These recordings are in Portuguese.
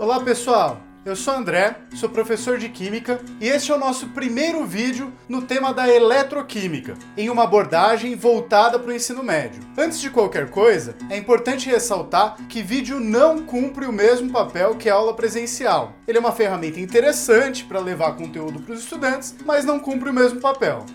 Olá pessoal, eu sou André, sou professor de Química e este é o nosso primeiro vídeo no tema da eletroquímica, em uma abordagem voltada para o ensino médio. Antes de qualquer coisa, é importante ressaltar que vídeo não cumpre o mesmo papel que a aula presencial. Ele é uma ferramenta interessante para levar conteúdo para os estudantes, mas não cumpre o mesmo papel.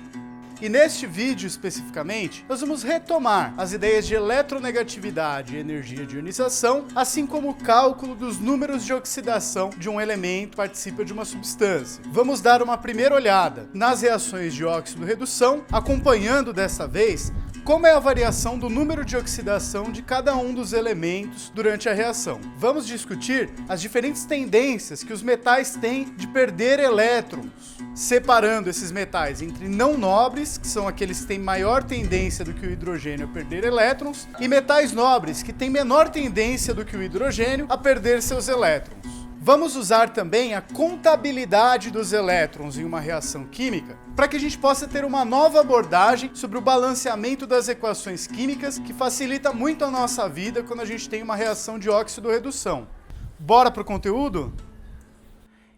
E neste vídeo especificamente, nós vamos retomar as ideias de eletronegatividade e energia de ionização, assim como o cálculo dos números de oxidação de um elemento que participa de uma substância. Vamos dar uma primeira olhada nas reações de óxido-redução, acompanhando dessa vez como é a variação do número de oxidação de cada um dos elementos durante a reação. Vamos discutir as diferentes tendências que os metais têm de perder elétrons, separando esses metais entre não nobres, que são aqueles que têm maior tendência do que o hidrogênio a perder elétrons, e metais nobres, que têm menor tendência do que o hidrogênio a perder seus elétrons. Vamos usar também a contabilidade dos elétrons em uma reação química para que a gente possa ter uma nova abordagem sobre o balanceamento das equações químicas que facilita muito a nossa vida quando a gente tem uma reação de óxido-redução. Bora para o conteúdo?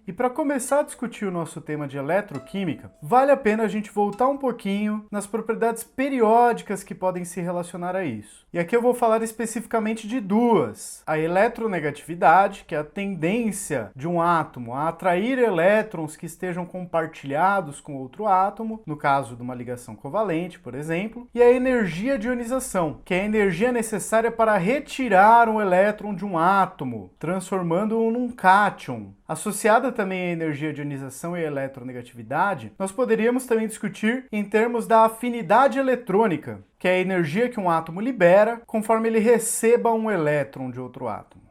E para começar a discutir o nosso tema de eletroquímica, vale a pena a gente voltar um pouquinho nas propriedades periódicas que podem se relacionar a isso. E aqui eu vou falar especificamente de duas. A eletronegatividade, que é a tendência de um átomo a atrair elétrons que estejam compartilhados com outro átomo, no caso de uma ligação covalente, por exemplo, e a energia de ionização, que é a energia necessária para retirar um elétron de um átomo, transformando-o num cátion. Associada também à energia de ionização e à eletronegatividade, nós poderíamos também discutir em termos da afinidade eletrônica, que é a energia que um átomo libera conforme ele receba um elétron de outro átomo.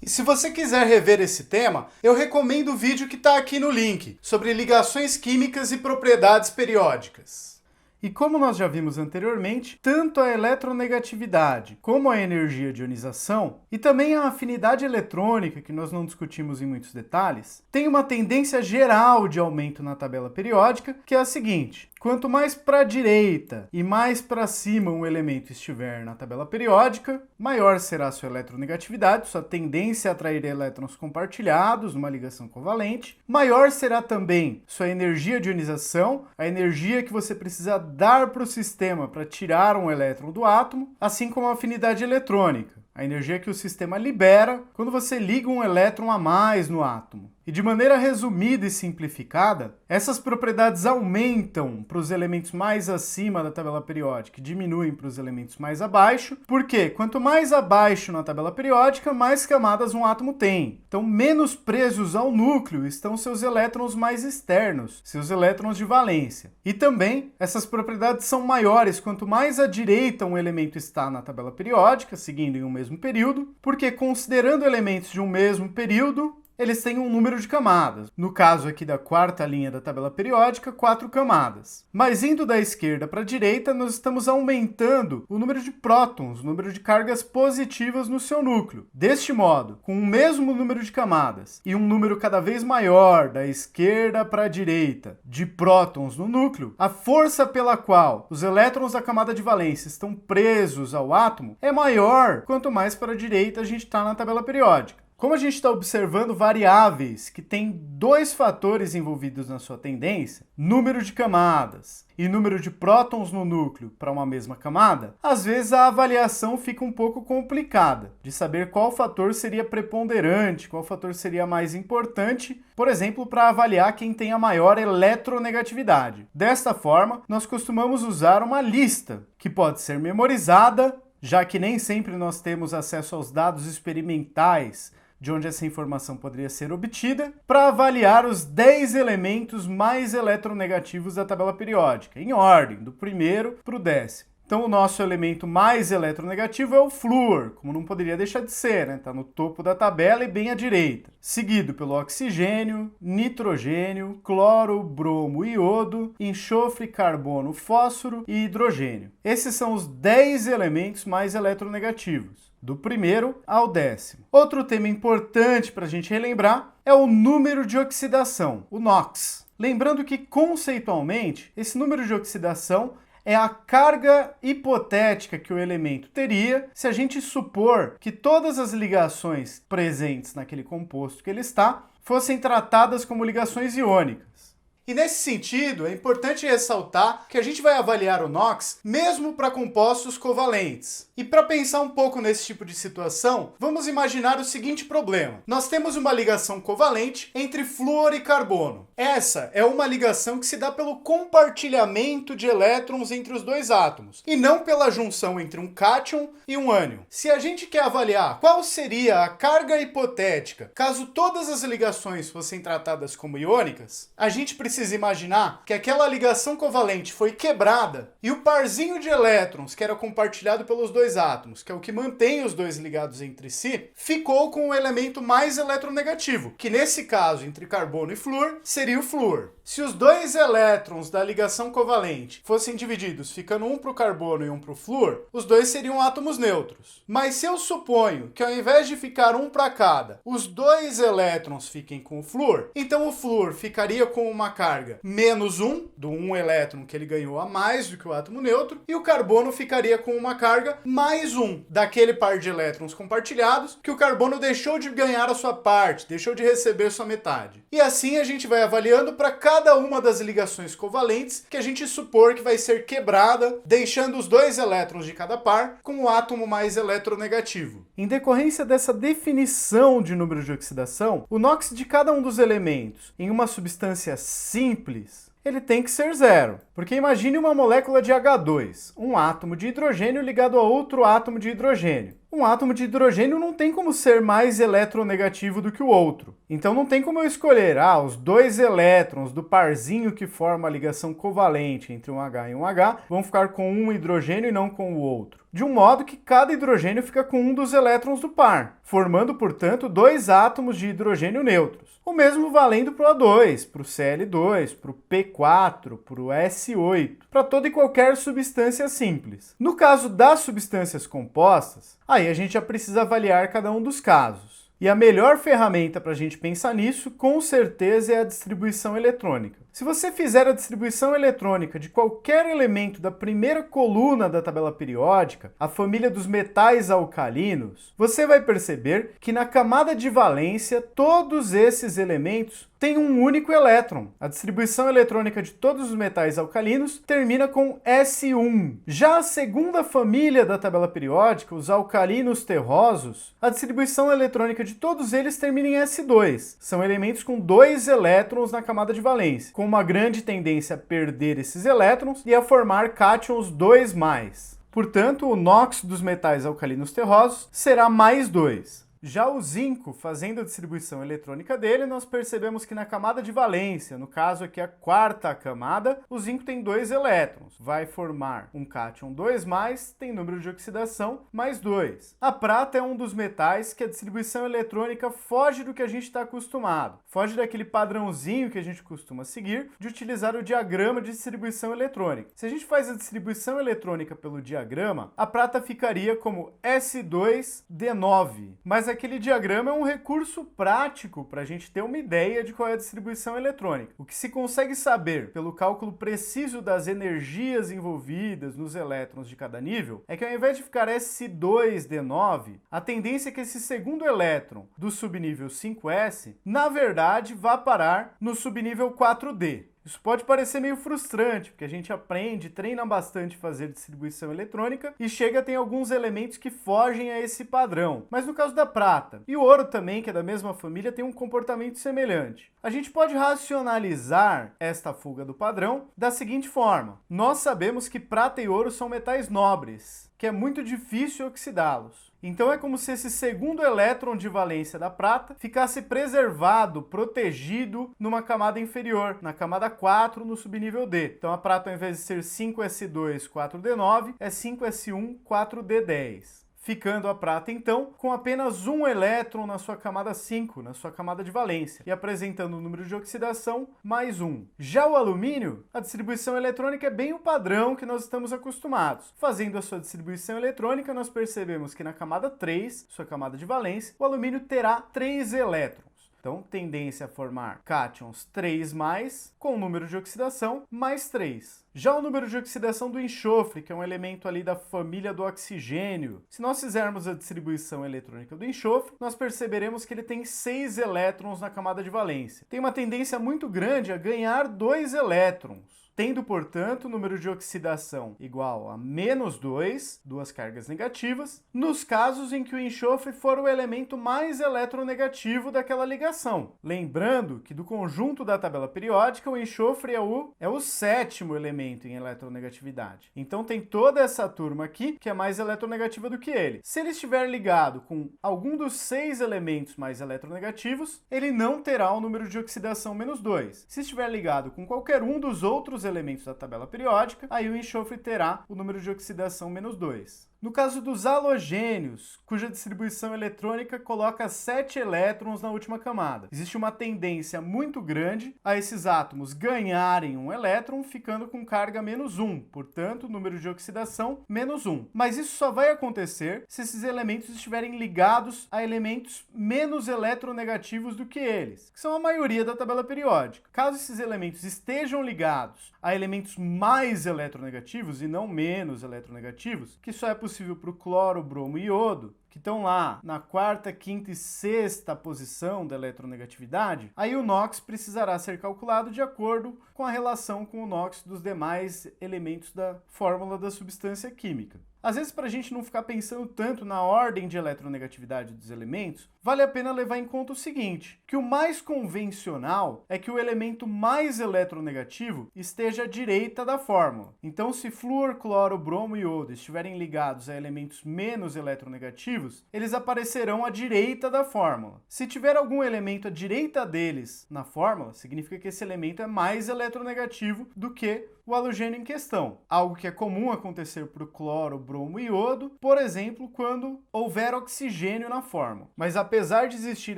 E se você quiser rever esse tema, eu recomendo o vídeo que está aqui no link, sobre ligações químicas e propriedades periódicas. E como nós já vimos anteriormente, tanto a eletronegatividade como a energia de ionização e também a afinidade eletrônica, que nós não discutimos em muitos detalhes, tem uma tendência geral de aumento na tabela periódica, que é a seguinte: quanto mais para a direita e mais para cima um elemento estiver na tabela periódica, maior será a sua eletronegatividade, sua tendência a atrair elétrons compartilhados numa ligação covalente. Maior será também sua energia de ionização, a energia que você precisa dar para o sistema para tirar um elétron do átomo, assim como a afinidade eletrônica, a energia que o sistema libera quando você liga um elétron a mais no átomo. E de maneira resumida e simplificada, essas propriedades aumentam para os elementos mais acima da tabela periódica e diminuem para os elementos mais abaixo, porque quanto mais abaixo na tabela periódica, mais camadas um átomo tem. Então, menos presos ao núcleo estão seus elétrons mais externos, seus elétrons de valência. E também, essas propriedades são maiores quanto mais à direita um elemento está na tabela periódica, seguindo em um mesmo período, porque considerando elementos de um mesmo período, eles têm um número de camadas. No caso aqui da quarta linha da tabela periódica, 4 camadas. Mas indo da esquerda para a direita, nós estamos aumentando o número de prótons, o número de cargas positivas no seu núcleo. Deste modo, com o mesmo número de camadas e um número cada vez maior da esquerda para a direita de prótons no núcleo, a força pela qual os elétrons da camada de valência estão presos ao átomo é maior quanto mais para a direita a gente está na tabela periódica. Como a gente está observando variáveis que têm dois fatores envolvidos na sua tendência, número de camadas e número de prótons no núcleo para uma mesma camada, às vezes a avaliação fica um pouco complicada de saber qual fator seria preponderante, qual fator seria mais importante, por exemplo, para avaliar quem tem a maior eletronegatividade. Desta forma, nós costumamos usar uma lista que pode ser memorizada, já que nem sempre nós temos acesso aos dados experimentais de onde essa informação poderia ser obtida, para avaliar os 10 elementos mais eletronegativos da tabela periódica, em ordem, do primeiro para o 10º. Então o nosso elemento mais eletronegativo é o flúor, como não poderia deixar de ser, né? Está no topo da tabela e bem à direita. Seguido pelo oxigênio, nitrogênio, cloro, bromo e iodo, enxofre, carbono, fósforo e hidrogênio. Esses são os 10 elementos mais eletronegativos, do primeiro ao 10º. Outro tema importante para a gente relembrar é o número de oxidação, o NOx. Lembrando que, conceitualmente, esse número de oxidação é a carga hipotética que o elemento teria se a gente supor que todas as ligações presentes naquele composto que ele está fossem tratadas como ligações iônicas. E nesse sentido, é importante ressaltar que a gente vai avaliar o NOx mesmo para compostos covalentes. E para pensar um pouco nesse tipo de situação, vamos imaginar o seguinte problema. Nós temos uma ligação covalente entre flúor e carbono. Essa é uma ligação que se dá pelo compartilhamento de elétrons entre os dois átomos, e não pela junção entre um cátion e um ânion. Se a gente quer avaliar qual seria a carga hipotética caso todas as ligações fossem tratadas como iônicas, a gente precisa imaginar que aquela ligação covalente foi quebrada e o parzinho de elétrons que era compartilhado pelos dois átomos, que é o que mantém os dois ligados entre si, ficou com o elemento mais eletronegativo, que nesse caso, entre carbono e flúor, seria o flúor. Se os dois elétrons da ligação covalente fossem divididos, ficando um para o carbono e um para o flúor, os dois seriam átomos neutros. Mas se eu suponho que ao invés de ficar um para cada, os dois elétrons fiquem com o flúor, então o flúor ficaria com uma carga menos 1, do 1 elétron que ele ganhou a mais do que o átomo neutro, e o carbono ficaria com uma carga mais 1, daquele par de elétrons compartilhados, que o carbono deixou de ganhar a sua parte, deixou de receber sua metade. E assim a gente vai avaliando para cada uma das ligações covalentes que a gente supor que vai ser quebrada, deixando os dois elétrons de cada par com o átomo mais eletronegativo. Em decorrência dessa definição de número de oxidação, o NOx de cada um dos elementos em uma substância simples, ele tem que ser zero. Porque imagine uma molécula de H2, um átomo de hidrogênio ligado a outro átomo de hidrogênio. Um átomo de hidrogênio não tem como ser mais eletronegativo do que o outro. Então não tem como eu escolher, os dois elétrons do parzinho que forma a ligação covalente entre um H e um H vão ficar com um hidrogênio e não com o outro. De um modo que cada hidrogênio fica com um dos elétrons do par, formando, portanto, dois átomos de hidrogênio neutros. O mesmo valendo para o A2, para o Cl2, para o P4, para o S8, para toda e qualquer substância simples. No caso das substâncias compostas, aí a gente já precisa avaliar cada um dos casos. E a melhor ferramenta para a gente pensar nisso, com certeza, é a distribuição eletrônica. Se você fizer a distribuição eletrônica de qualquer elemento da primeira coluna da tabela periódica, a família dos metais alcalinos, você vai perceber que na camada de valência, todos esses elementos têm um único elétron. A distribuição eletrônica de todos os metais alcalinos termina com S1. Já a segunda família da tabela periódica, os alcalinos terrosos, a distribuição eletrônica de todos eles termina em S2. São elementos com 2 elétrons na camada de valência, com uma grande tendência a perder esses elétrons e a formar cátions 2+. Portanto, o NOx dos metais alcalinos terrosos será mais 2. Já o zinco, fazendo a distribuição eletrônica dele, nós percebemos que na camada de valência, no caso aqui a quarta camada, o zinco tem 2 elétrons. Vai formar um cátion 2+, tem número de oxidação, mais 2. A prata é um dos metais que a distribuição eletrônica foge do que a gente está acostumado. Foge daquele padrãozinho que a gente costuma seguir de utilizar o diagrama de distribuição eletrônica. Se a gente faz a distribuição eletrônica pelo diagrama, a prata ficaria como S2D9. Mas aquele diagrama é um recurso prático para a gente ter uma ideia de qual é a distribuição eletrônica. O que se consegue saber pelo cálculo preciso das energias envolvidas nos elétrons de cada nível é que ao invés de ficar S2D9, a tendência é que esse segundo elétron do subnível 5s, na verdade, vá parar no subnível 4d. Isso pode parecer meio frustrante, porque a gente aprende, treina bastante fazer distribuição eletrônica e chega a ter alguns elementos que fogem a esse padrão. Mas no caso da prata e o ouro também, que é da mesma família, tem um comportamento semelhante. A gente pode racionalizar esta fuga do padrão da seguinte forma. Nós sabemos que prata e ouro são metais nobres, que é muito difícil oxidá-los. Então é como se esse segundo elétron de valência da prata ficasse preservado, protegido numa camada inferior, na camada 4 no subnível D. Então a prata, ao invés de ser 5s2, 4d9, é 5s1, 4d10. Ficando a prata, então, com apenas um elétron na sua camada 5, na sua camada de valência, e apresentando o número de oxidação mais 1. Já o alumínio, a distribuição eletrônica é bem o padrão que nós estamos acostumados. Fazendo a sua distribuição eletrônica, nós percebemos que na camada 3, sua camada de valência, o alumínio terá 3 elétrons. Então, tendência a formar cátions 3+, com o número de oxidação mais 3. Já o número de oxidação do enxofre, que é um elemento ali da família do oxigênio, se nós fizermos a distribuição eletrônica do enxofre, nós perceberemos que ele tem 6 elétrons na camada de valência. Tem uma tendência muito grande a ganhar 2 elétrons, tendo, portanto, o número de oxidação igual a -2, duas cargas negativas, nos casos em que o enxofre for o elemento mais eletronegativo daquela ligação. Lembrando que do conjunto da tabela periódica, o enxofre é o 7º elemento em eletronegatividade. Então tem toda essa turma aqui que é mais eletronegativa do que ele. Se ele estiver ligado com algum dos 6 elementos mais eletronegativos, ele não terá o número de oxidação -2. Se estiver ligado com qualquer um dos outros elementos da tabela periódica, aí o enxofre terá o número de oxidação -2. No caso dos halogênios, cuja distribuição eletrônica coloca 7 elétrons na última camada, existe uma tendência muito grande a esses átomos ganharem um elétron, ficando com carga -1, portanto, número de oxidação -1. Mas isso só vai acontecer se esses elementos estiverem ligados a elementos menos eletronegativos do que eles, que são a maioria da tabela periódica. Caso esses elementos estejam ligados a elementos mais eletronegativos e não menos eletronegativos, que só é possível para o cloro, bromo e iodo, que estão lá na 4ª, 5ª e 6ª posição da eletronegatividade, aí o NOx precisará ser calculado de acordo com a relação com o NOx dos demais elementos da fórmula da substância química. Às vezes, para a gente não ficar pensando tanto na ordem de eletronegatividade dos elementos, vale a pena levar em conta o seguinte, que o mais convencional é que o elemento mais eletronegativo esteja à direita da fórmula. Então, se flúor, cloro, bromo e iodo estiverem ligados a elementos menos eletronegativos, eles aparecerão à direita da fórmula. Se tiver algum elemento à direita deles na fórmula, significa que esse elemento é mais eletronegativo do que o halogênio em questão. Algo que é comum acontecer para o cloro, bromo e iodo, por exemplo, quando houver oxigênio na fórmula. Mas apesar de existir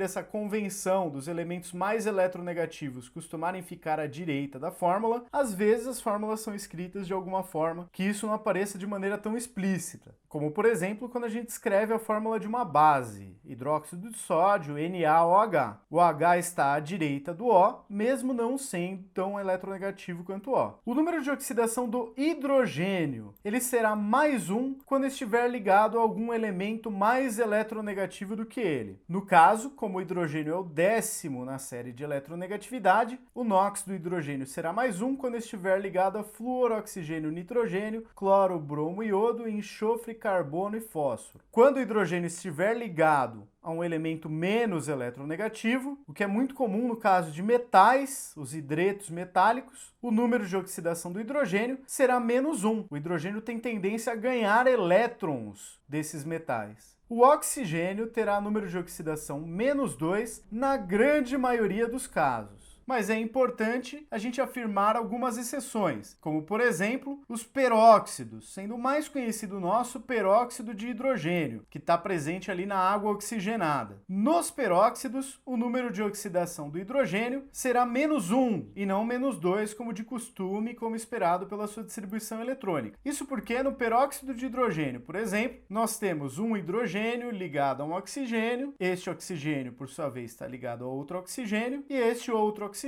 essa convenção dos elementos mais eletronegativos costumarem ficar à direita da fórmula, às vezes as fórmulas são escritas de alguma forma que isso não apareça de maneira tão explícita. Como, por exemplo, quando a gente escreve a fórmula de uma base, hidróxido de sódio, NaOH. O H está à direita do O, mesmo não sendo tão eletronegativo quanto o O. O número de oxidação do hidrogênio, ele será +1 quando estiver ligado a algum elemento mais eletronegativo do que ele. No caso, como o hidrogênio é o 10º na série de eletronegatividade, o NOx do hidrogênio será +1 quando estiver ligado a flúor, oxigênio, nitrogênio, cloro, bromo, iodo, enxofre, carbono e fósforo. Quando o hidrogênio estiver ligado a um elemento menos eletronegativo, o que é muito comum no caso de metais, os hidretos metálicos, o número de oxidação do hidrogênio será -1. O hidrogênio tem tendência a ganhar elétrons desses metais. O oxigênio terá número de oxidação -2 na grande maioria dos casos. Mas é importante a gente afirmar algumas exceções, como, por exemplo, os peróxidos, sendo o mais conhecido nosso peróxido de hidrogênio, que está presente ali na água oxigenada. Nos peróxidos, o número de oxidação do hidrogênio será -1 e não -2, como de costume, como esperado pela sua distribuição eletrônica. Isso porque no peróxido de hidrogênio, por exemplo, nós temos um hidrogênio ligado a um oxigênio, este oxigênio, por sua vez, está ligado a outro oxigênio, e este outro oxigênio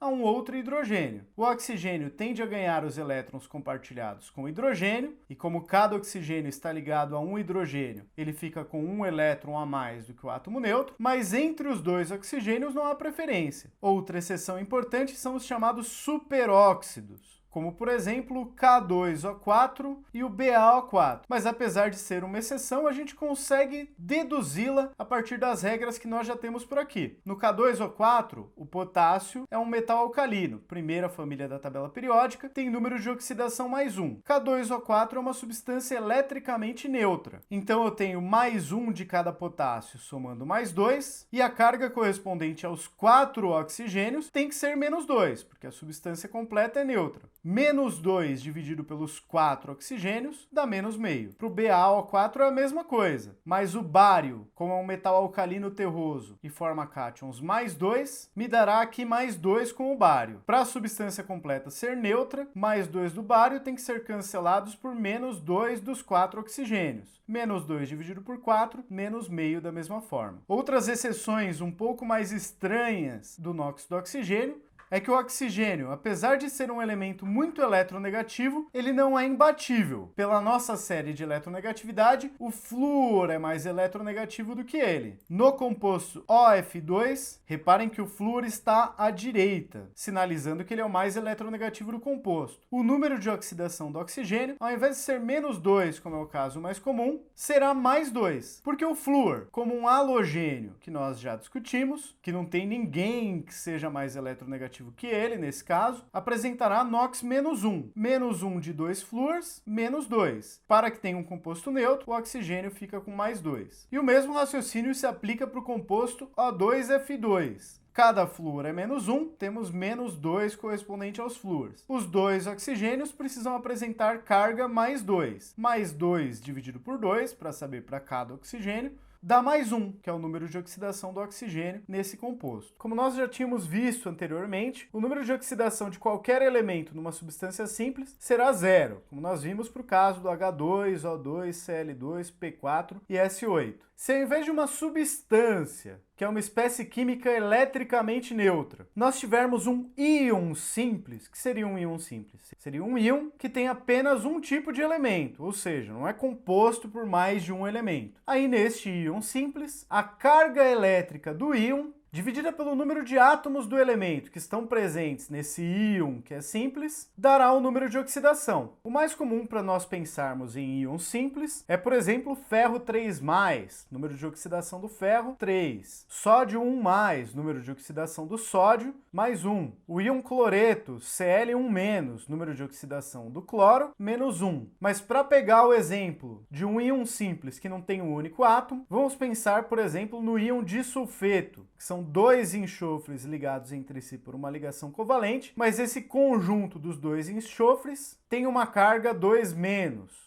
a um outro hidrogênio. O oxigênio tende a ganhar os elétrons compartilhados com o hidrogênio, e como cada oxigênio está ligado a um hidrogênio, ele fica com um elétron a mais do que o átomo neutro, mas entre os dois oxigênios não há preferência. Outra exceção importante são os chamados superóxidos, como, por exemplo, o K2O4 e o BaO4. Mas apesar de ser uma exceção, a gente consegue deduzi-la a partir das regras que nós já temos por aqui. No K2O4, o potássio é um metal alcalino, primeira família da tabela periódica, tem número de oxidação +1. K2O4 é uma substância eletricamente neutra, então eu tenho +1 de cada potássio somando +2, e a carga correspondente aos 4 oxigênios tem que ser -2, porque a substância completa é neutra. -2 dividido pelos 4 oxigênios dá -0,5. Para o BaO4 é a mesma coisa, mas o bário, como é um metal alcalino terroso e forma cátions +2, me dará aqui +2 com o bário. Para a substância completa ser neutra, +2 do bário tem que ser cancelados por -2 dos 4 oxigênios. -2 dividido por 4, -0,5 da mesma forma. Outras exceções um pouco mais estranhas do NOx do oxigênio é que o oxigênio, apesar de ser um elemento muito eletronegativo, ele não é imbatível. Pela nossa série de eletronegatividade, o flúor é mais eletronegativo do que ele. No composto OF2, reparem que o flúor está à direita, sinalizando que ele é o mais eletronegativo do composto. O número de oxidação do oxigênio, ao invés de ser -2, como é o caso mais comum, será +2, porque o flúor, como um halogênio que nós já discutimos, que não tem ninguém que seja mais eletronegativo que ele, nesse caso, apresentará NOx -1. -1 de 2 flúors, -2. Para que tenha um composto neutro, o oxigênio fica com +2. E o mesmo raciocínio se aplica para o composto O2F2. Cada flúor é -1, temos -2 correspondente aos flúores. Os dois oxigênios precisam apresentar carga +2. +2 dividido por 2, para saber para cada oxigênio, dá +1, que é o número de oxidação do oxigênio nesse composto. Como nós já tínhamos visto anteriormente, o número de oxidação de qualquer elemento numa substância simples será 0, como nós vimos para o caso do H2, O2, Cl2, P4 e S8. Se ao invés de uma substância, que é uma espécie química eletricamente neutra, nós tivermos um íon simples, que seria um íon simples? Seria um íon que tem apenas um tipo de elemento, ou seja, não é composto por mais de um elemento. Aí neste íon simples, a carga elétrica do íon dividida pelo número de átomos do elemento que estão presentes nesse íon, que é simples, dará o número de oxidação. O mais comum para nós pensarmos em íons simples é, por exemplo, ferro 3+, número de oxidação do ferro, 3. Sódio 1+, número de oxidação do sódio, +1. O íon cloreto, Cl1-, número de oxidação do cloro, -1. Mas para pegar o exemplo de um íon simples que não tem um único átomo, vamos pensar, por exemplo, no íon disulfeto, que são 2 enxofres ligados entre si por uma ligação covalente, mas esse conjunto dos 2 enxofres tem uma carga 2-.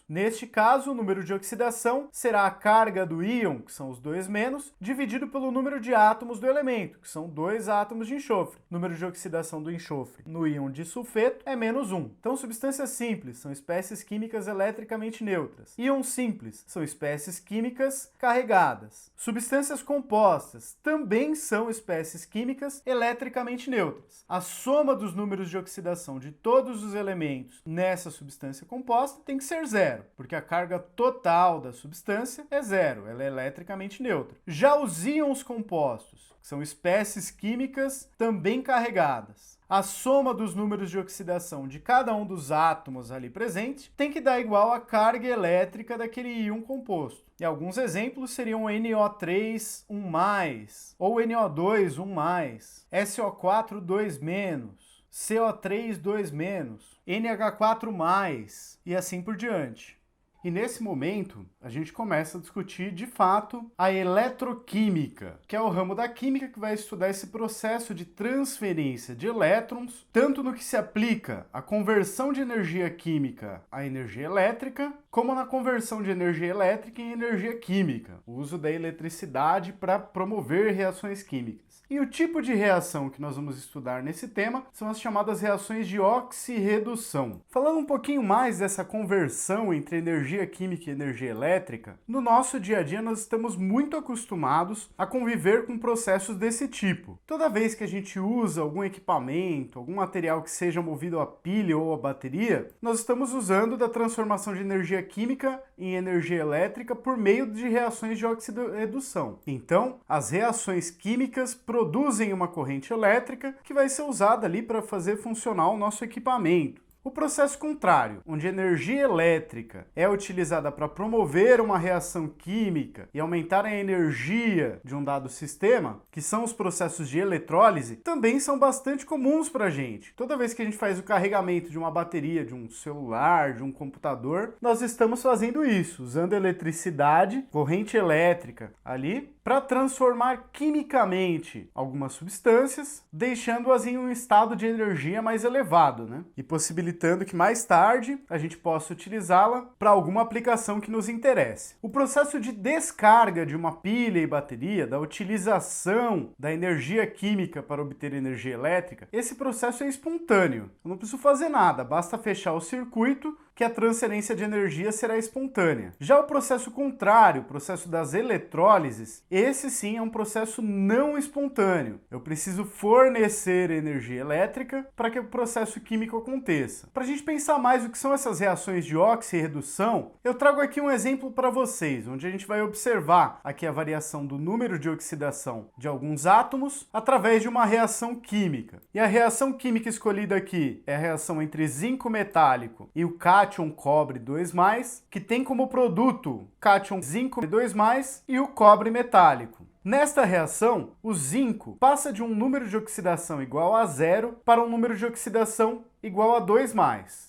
Neste caso, o número de oxidação será a carga do íon, que são os 2-, dividido pelo número de átomos do elemento, que são 2 átomos de enxofre. O número de oxidação do enxofre no íon disulfeto é -1. Então, substâncias simples são espécies químicas eletricamente neutras. Íons simples são espécies químicas carregadas. Substâncias compostas também são espécies químicas eletricamente neutras. A soma dos números de oxidação de todos os elementos nessa substância composta tem que ser 0, porque a carga total da substância é 0, ela é eletricamente neutra. Já os íons compostos, que são espécies químicas também carregadas, a soma dos números de oxidação de cada um dos átomos ali presente tem que dar igual à carga elétrica daquele íon composto. E alguns exemplos seriam NO3 1+, ou NO2 1+, SO4 2-, CO3 2-, NH4+, e assim por diante. E nesse momento, a gente começa a discutir, de fato, a eletroquímica, que é o ramo da química que vai estudar esse processo de transferência de elétrons, tanto no que se aplica à conversão de energia química à energia elétrica, como na conversão de energia elétrica em energia química, o uso da eletricidade para promover reações químicas. E o tipo de reação que nós vamos estudar nesse tema são as chamadas reações de oxirredução. Falando um pouquinho mais dessa conversão entre energia química e energia elétrica, no nosso dia a dia nós estamos muito acostumados a conviver com processos desse tipo. Toda vez que a gente usa algum equipamento, algum material que seja movido a pilha ou a bateria, nós estamos usando da transformação de energia química em energia elétrica por meio de reações de oxirredução. Então, as reações químicas produzem uma corrente elétrica que vai ser usada ali para fazer funcionar o nosso equipamento. O processo contrário, onde a energia elétrica é utilizada para promover uma reação química e aumentar a energia de um dado sistema, que são os processos de eletrólise, também são bastante comuns para a gente. Toda vez que a gente faz o carregamento de uma bateria, de um celular, de um computador, nós estamos fazendo isso, usando eletricidade, corrente elétrica ali, para transformar quimicamente algumas substâncias, deixando-as em um estado de energia mais elevado, né? E possibilitando que mais tarde a gente possa utilizá-la para alguma aplicação que nos interesse. O processo de descarga de uma pilha e bateria, da utilização da energia química para obter energia elétrica, esse processo é espontâneo. Eu não preciso fazer nada, basta fechar o circuito que a transferência de energia será espontânea. Já o processo contrário, o processo das eletrólises, esse sim é um processo não espontâneo. Eu preciso fornecer energia elétrica para que o processo químico aconteça. Para a gente pensar mais o que são essas reações de óxido e redução, eu trago aqui um exemplo para vocês, onde a gente vai observar aqui a variação do número de oxidação de alguns átomos através de uma reação química. E a reação química escolhida aqui é a reação entre zinco metálico e o cátion cobre 2+, que tem como produto cátion zinco 2+, e o cobre metálico. Nesta reação, o zinco passa de um número de oxidação igual a 0 para um número de oxidação igual a 2+.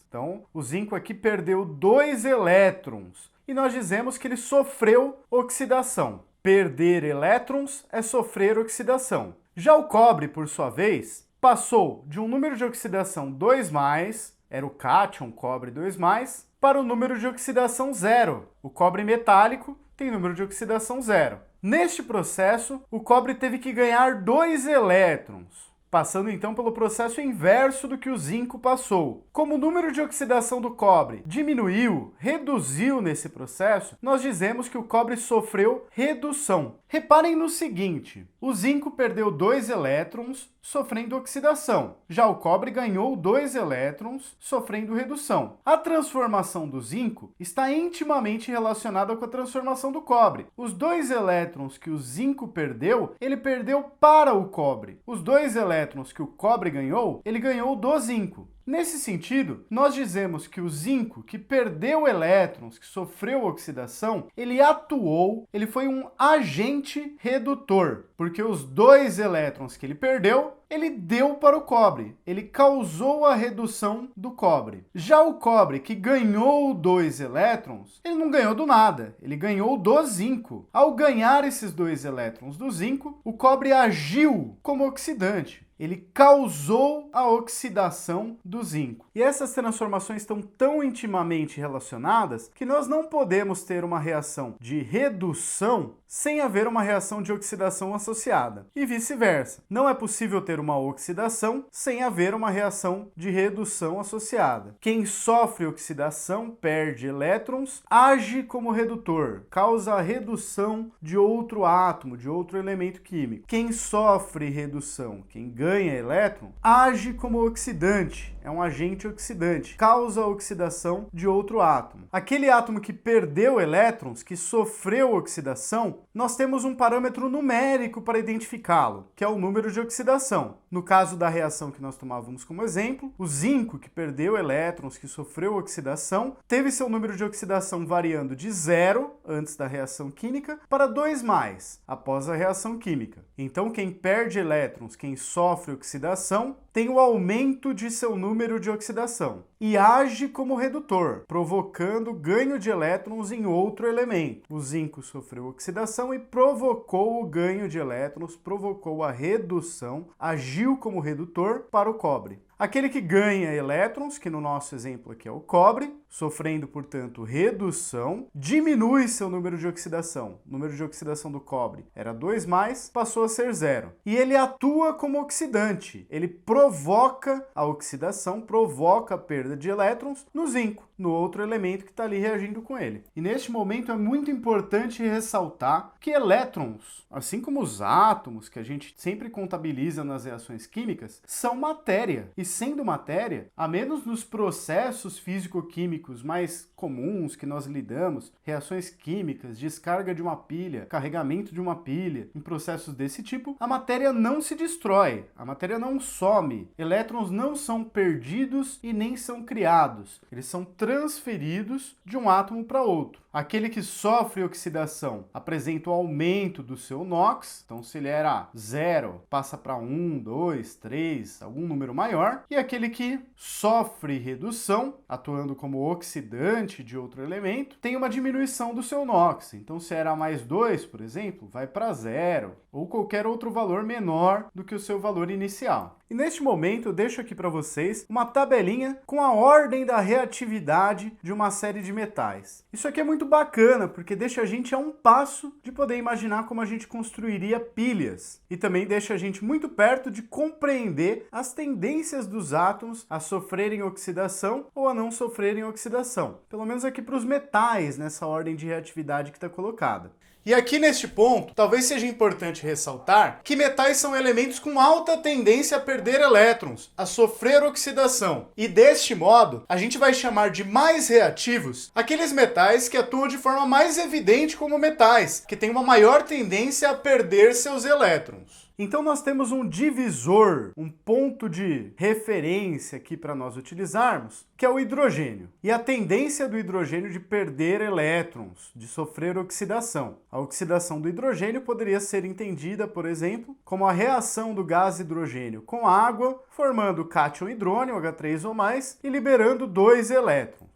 Então, o zinco aqui perdeu 2 elétrons e nós dizemos que ele sofreu oxidação. Perder elétrons é sofrer oxidação. Já o cobre, por sua vez, passou de um número de oxidação 2+, era o cátion cobre 2+, para o número de oxidação 0. O cobre metálico tem número de oxidação 0. Neste processo, o cobre teve que ganhar 2 elétrons, passando então pelo processo inverso do que o zinco passou. Como o número de oxidação do cobre diminuiu, reduziu nesse processo, nós dizemos que o cobre sofreu redução. Reparem no seguinte, o zinco perdeu 2 elétrons sofrendo oxidação. Já o cobre ganhou 2 elétrons sofrendo redução. A transformação do zinco está intimamente relacionada com a transformação do cobre. Os 2 elétrons que o zinco perdeu, ele perdeu para o cobre. Os 2 elétrons que o cobre ganhou, ele ganhou do zinco. Nesse sentido, nós dizemos que o zinco, que perdeu elétrons, que sofreu oxidação, ele atuou, ele foi um agente redutor, porque os 2 elétrons que ele perdeu, ele deu para o cobre, ele causou a redução do cobre. Já o cobre, que ganhou 2 elétrons, ele não ganhou do nada, ele ganhou do zinco. Ao ganhar esses 2 elétrons do zinco, o cobre agiu como oxidante. Ele causou a oxidação do zinco. E essas transformações estão tão intimamente relacionadas que nós não podemos ter uma reação de redução sem haver uma reação de oxidação associada. E vice-versa. Não é possível ter uma oxidação sem haver uma reação de redução associada. Quem sofre oxidação perde elétrons, age como redutor, causa a redução de outro átomo, de outro elemento químico. Quem sofre redução, quem ganha elétron, age como oxidante, é um agente oxidante, causa a oxidação de outro átomo. Aquele átomo que perdeu elétrons, que sofreu oxidação, nós temos um parâmetro numérico para identificá-lo, que é o número de oxidação. No caso da reação que nós tomávamos como exemplo, o zinco, que perdeu elétrons, que sofreu oxidação, teve seu número de oxidação variando de 0, antes da reação química, para 2+, após a reação química. Então, quem perde elétrons, quem sofre oxidação, tem o aumento de seu número de oxidação e age como redutor, provocando ganho de elétrons em outro elemento. O zinco sofreu oxidação e provocou o ganho de elétrons, provocou a redução, agiu como redutor para o cobre. Aquele que ganha elétrons, que no nosso exemplo aqui é o cobre, sofrendo, portanto, redução, diminui seu número de oxidação. O número de oxidação do cobre era 2+, passou a ser 0. E ele atua como oxidante. Ele provoca a oxidação, provoca a perda de elétrons no zinco, no outro elemento que está ali reagindo com ele. E neste momento é muito importante ressaltar que elétrons, assim como os átomos que a gente sempre contabiliza nas reações químicas, são matéria. E sendo matéria, a menos nos processos físico-químicos mais comuns que nós lidamos, reações químicas, descarga de uma pilha, carregamento de uma pilha, em processos desse tipo, a matéria não se destrói, a matéria não some, elétrons não são perdidos e nem são criados, eles são transferidos de um átomo para outro. Aquele que sofre oxidação apresenta o aumento do seu NOx, então se ele era 0, passa para 1, 2, 3, algum número maior, e aquele que sofre redução, atuando como oxidante de outro elemento, tem uma diminuição do seu NOx, então se era mais 2, por exemplo, vai para 0, ou qualquer outro valor menor do que o seu valor inicial. E neste momento eu deixo aqui para vocês uma tabelinha com a ordem da reatividade de uma série de metais. Isso aqui é muito muito bacana, porque deixa a gente a um passo de poder imaginar como a gente construiria pilhas. E também deixa a gente muito perto de compreender as tendências dos átomos a sofrerem oxidação ou a não sofrerem oxidação. Pelo menos aqui para os metais, nessa ordem de reatividade que está colocada. E aqui neste ponto, talvez seja importante ressaltar que metais são elementos com alta tendência a perder elétrons, a sofrer oxidação. E deste modo, a gente vai chamar de mais reativos aqueles metais que atuam de forma mais evidente como metais, que têm uma maior tendência a perder seus elétrons. Então nós temos um divisor, um ponto de referência aqui para nós utilizarmos, que é o hidrogênio. E a tendência do hidrogênio de perder elétrons, de sofrer oxidação. A oxidação do hidrogênio poderia ser entendida, por exemplo, como a reação do gás hidrogênio com água, formando cátion hidrônio, H3 ou mais, e liberando 2 elétrons.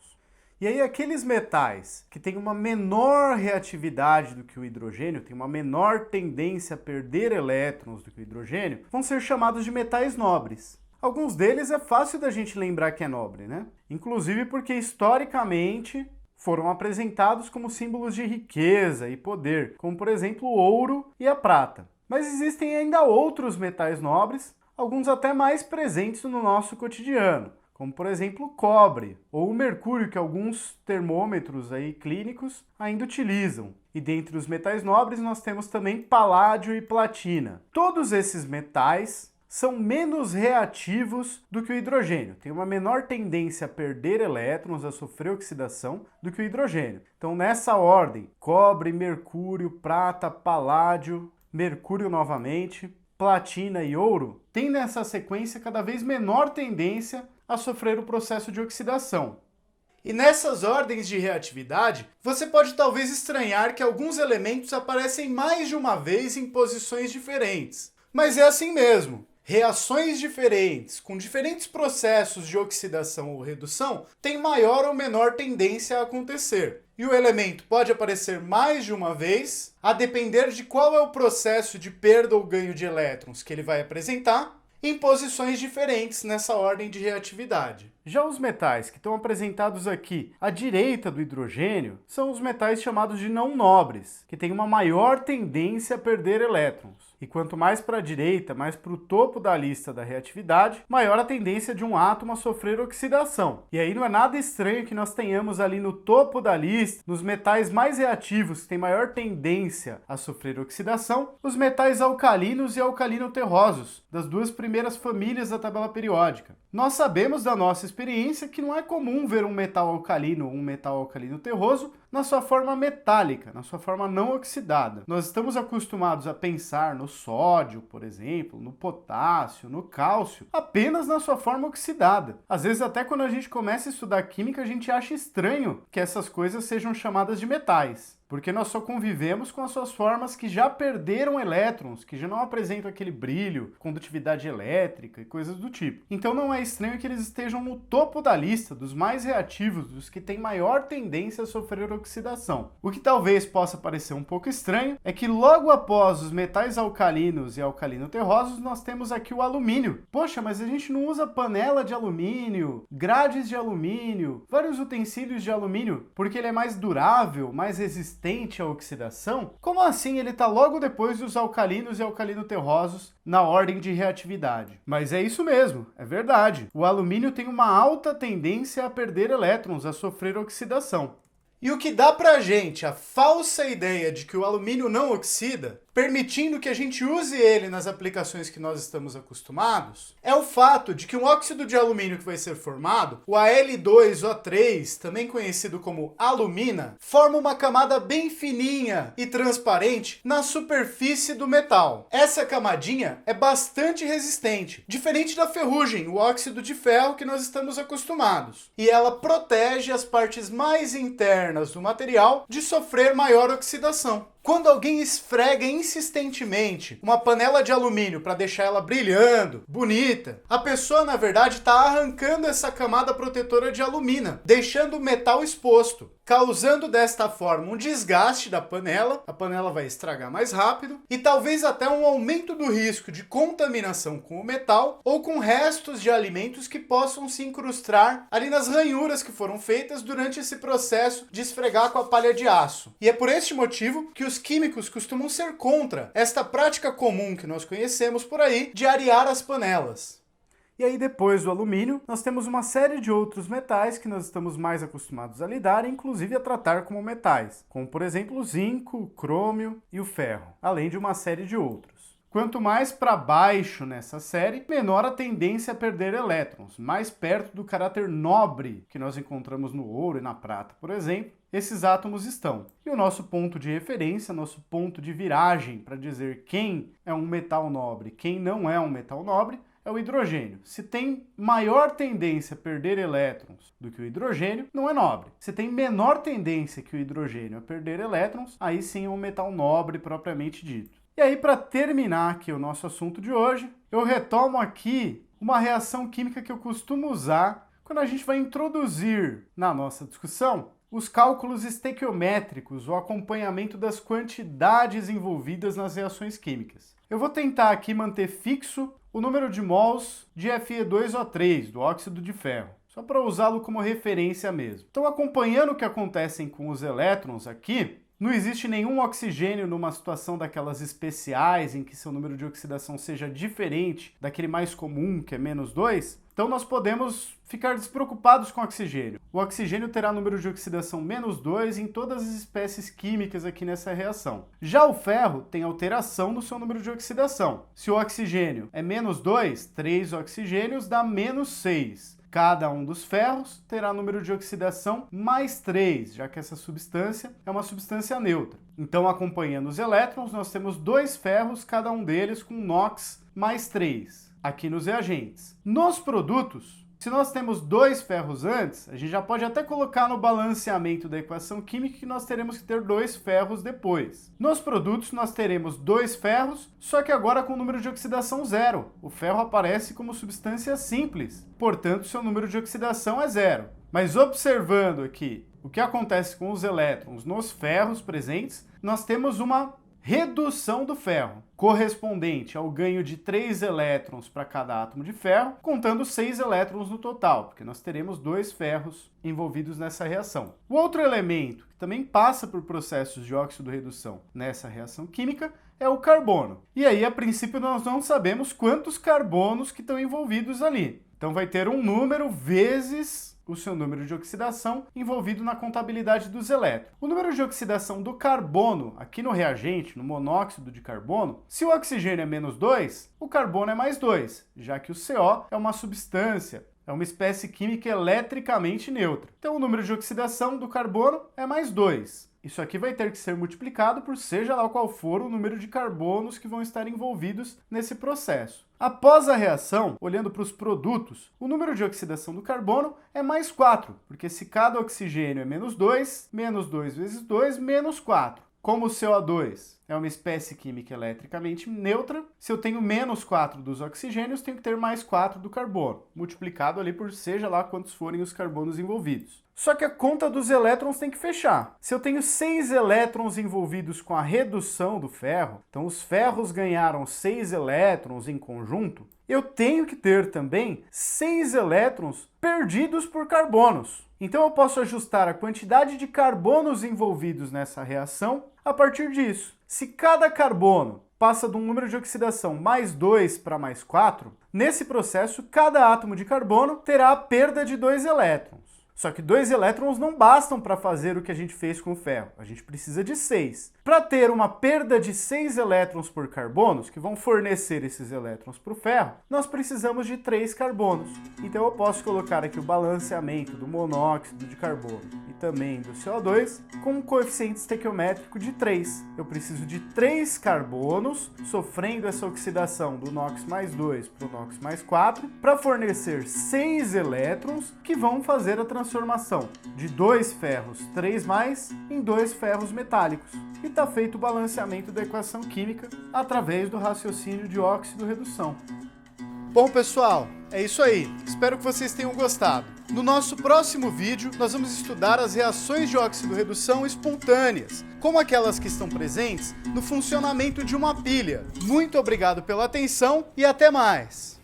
E aí aqueles metais que têm uma menor reatividade do que o hidrogênio, têm uma menor tendência a perder elétrons do que o hidrogênio, vão ser chamados de metais nobres. Alguns deles é fácil da gente lembrar que é nobre, né? Inclusive porque historicamente foram apresentados como símbolos de riqueza e poder, como por exemplo o ouro e a prata. Mas existem ainda outros metais nobres, alguns até mais presentes no nosso cotidiano, como por exemplo o cobre ou o mercúrio, que alguns termômetros aí clínicos ainda utilizam. E dentre os metais nobres nós temos também paládio e platina. Todos esses metais são menos reativos do que o hidrogênio, tem uma menor tendência a perder elétrons, a sofrer oxidação, do que o hidrogênio. Então nessa ordem, cobre, mercúrio, prata, paládio, mercúrio novamente, platina e ouro, tem nessa sequência cada vez menor tendência a sofrer o processo de oxidação. E nessas ordens de reatividade, você pode talvez estranhar que alguns elementos aparecem mais de uma vez em posições diferentes. Mas é assim mesmo. Reações diferentes, com diferentes processos de oxidação ou redução, têm maior ou menor tendência a acontecer. E o elemento pode aparecer mais de uma vez, a depender de qual é o processo de perda ou ganho de elétrons que ele vai apresentar, em posições diferentes nessa ordem de reatividade. Já os metais que estão apresentados aqui à direita do hidrogênio são os metais chamados de não nobres, que têm uma maior tendência a perder elétrons. E quanto mais para a direita, mais para o topo da lista da reatividade, maior a tendência de um átomo a sofrer oxidação. E aí não é nada estranho que nós tenhamos ali no topo da lista, nos metais mais reativos, que têm maior tendência a sofrer oxidação, os metais alcalinos e alcalino-terrosos, das duas primeiras famílias da tabela periódica. Nós sabemos da nossa experiência que não é comum ver um metal alcalino ou um metal alcalino terroso na sua forma metálica, na sua forma não oxidada. Nós estamos acostumados a pensar no sódio, por exemplo, no potássio, no cálcio, apenas na sua forma oxidada. Às vezes até quando a gente começa a estudar química, a gente acha estranho que essas coisas sejam chamadas de metais, porque nós só convivemos com as suas formas que já perderam elétrons, que já não apresentam aquele brilho, condutividade elétrica e coisas do tipo. Então não é estranho que eles estejam no topo da lista dos mais reativos, dos que têm maior tendência a sofrer oxidação. O que talvez possa parecer um pouco estranho é que logo após os metais alcalinos e alcalino-terrosos, nós temos aqui o alumínio. Poxa, mas a gente não usa panela de alumínio, grades de alumínio, vários utensílios de alumínio, porque ele é mais durável, mais resistente à oxidação? Como assim ele está logo depois dos alcalinos e alcalino-terrosos na ordem de reatividade? Mas é isso mesmo, é verdade. O alumínio tem uma alta tendência a perder elétrons, a sofrer oxidação. E o que dá pra gente a falsa ideia de que o alumínio não oxida, permitindo que a gente use ele nas aplicações que nós estamos acostumados, é o fato de que um óxido de alumínio que vai ser formado, o Al2O3, também conhecido como alumina, forma uma camada bem fininha e transparente na superfície do metal. Essa camadinha é bastante resistente, diferente da ferrugem, o óxido de ferro que nós estamos acostumados. E ela protege as partes mais internas do material de sofrer maior oxidação. Quando alguém esfrega insistentemente uma panela de alumínio para deixar ela brilhando, bonita, a pessoa na verdade está arrancando essa camada protetora de alumina, deixando o metal exposto, causando desta forma um desgaste da panela, a panela vai estragar mais rápido e talvez até um aumento do risco de contaminação com o metal ou com restos de alimentos que possam se incrustar ali nas ranhuras que foram feitas durante esse processo de esfregar com a palha de aço. E é por este motivo que os químicos costumam ser contra esta prática comum que nós conhecemos por aí de arear as panelas. E aí depois do alumínio, nós temos uma série de outros metais que nós estamos mais acostumados a lidar, inclusive a tratar como metais, como por exemplo o zinco, o crômio e o ferro, além de uma série de outros. Quanto mais para baixo nessa série, menor a tendência a perder elétrons, mais perto do caráter nobre que nós encontramos no ouro e na prata, por exemplo, esses átomos estão. E o nosso ponto de referência, nosso ponto de viragem para dizer quem é um metal nobre, quem não é um metal nobre, é o hidrogênio. Se tem maior tendência a perder elétrons do que o hidrogênio, não é nobre. Se tem menor tendência que o hidrogênio a perder elétrons, aí sim é um metal nobre propriamente dito. E aí, para terminar aqui o nosso assunto de hoje, eu retomo aqui uma reação química que eu costumo usar quando a gente vai introduzir na nossa discussão os cálculos estequiométricos, o acompanhamento das quantidades envolvidas nas reações químicas. Eu vou tentar aqui manter fixo o número de mols de Fe2O3, do óxido de ferro, só para usá-lo como referência mesmo. Então, acompanhando o que acontece com os elétrons aqui, não existe nenhum oxigênio numa situação daquelas especiais em que seu número de oxidação seja diferente daquele mais comum, que é -2. Então nós podemos ficar despreocupados com o oxigênio. O oxigênio terá número de oxidação -2 em todas as espécies químicas aqui nessa reação. Já o ferro tem alteração no seu número de oxidação. Se o oxigênio é -2, 3 oxigênios dá -6. Cada um dos ferros terá número de oxidação +3, já que essa substância é uma substância neutra. Então, acompanhando os elétrons, nós temos 2 ferros, cada um deles com NOx +3, aqui nos reagentes. Nos produtos, se nós temos 2 ferros antes, a gente já pode até colocar no balanceamento da equação química que nós teremos que ter 2 ferros depois. Nos produtos, nós teremos 2 ferros, só que agora com número de oxidação 0. O ferro aparece como substância simples, portanto, seu número de oxidação é 0. Mas observando aqui o que acontece com os elétrons nos ferros presentes, nós temos uma redução do ferro, correspondente ao ganho de 3 elétrons para cada átomo de ferro, contando 6 elétrons no total, porque nós teremos 2 ferros envolvidos nessa reação. O outro elemento que também passa por processos de óxido-redução nessa reação química é o carbono. E aí, a princípio, nós não sabemos quantos carbonos que estão envolvidos ali. Então vai ter um número vezes o seu número de oxidação envolvido na contabilidade dos elétrons. O número de oxidação do carbono, aqui no reagente, no monóxido de carbono, se o oxigênio é -2, o carbono é +2, já que o CO é uma substância, é uma espécie química eletricamente neutra. Então o número de oxidação do carbono é +2. Isso aqui vai ter que ser multiplicado por seja lá qual for o número de carbonos que vão estar envolvidos nesse processo. Após a reação, olhando para os produtos, o número de oxidação do carbono é +4, porque se cada oxigênio é -2, -2 vezes 2, -4. Como o CO2 é uma espécie química eletricamente neutra, se eu tenho -4 dos oxigênios, tenho que ter +4 do carbono, multiplicado ali por seja lá quantos forem os carbonos envolvidos. Só que a conta dos elétrons tem que fechar. Se eu tenho 6 elétrons envolvidos com a redução do ferro, então os ferros ganharam 6 elétrons em conjunto, eu tenho que ter também 6 elétrons perdidos por carbonos. Então eu posso ajustar a quantidade de carbonos envolvidos nessa reação a partir disso. Se cada carbono passa de um número de oxidação +2 para +4, nesse processo cada átomo de carbono terá a perda de 2 elétrons. Só que 2 elétrons não bastam para fazer o que a gente fez com o ferro, a gente precisa de 6. Para ter uma perda de 6 elétrons por carbonos, que vão fornecer esses elétrons para o ferro, nós precisamos de 3 carbonos. Então eu posso colocar aqui o balanceamento do monóxido de carbono e também do CO2 com um coeficiente estequiométrico de 3. Eu preciso de 3 carbonos sofrendo essa oxidação do NOx +2 para o NOx +4 para fornecer 6 elétrons que vão fazer a transição transformação de 2 ferros 3+, em 2 ferros metálicos. E está feito o balanceamento da equação química através do raciocínio de óxido-redução. Bom, pessoal, é isso aí. Espero que vocês tenham gostado. No nosso próximo vídeo, nós vamos estudar as reações de óxido-redução espontâneas, como aquelas que estão presentes no funcionamento de uma pilha. Muito obrigado pela atenção e até mais!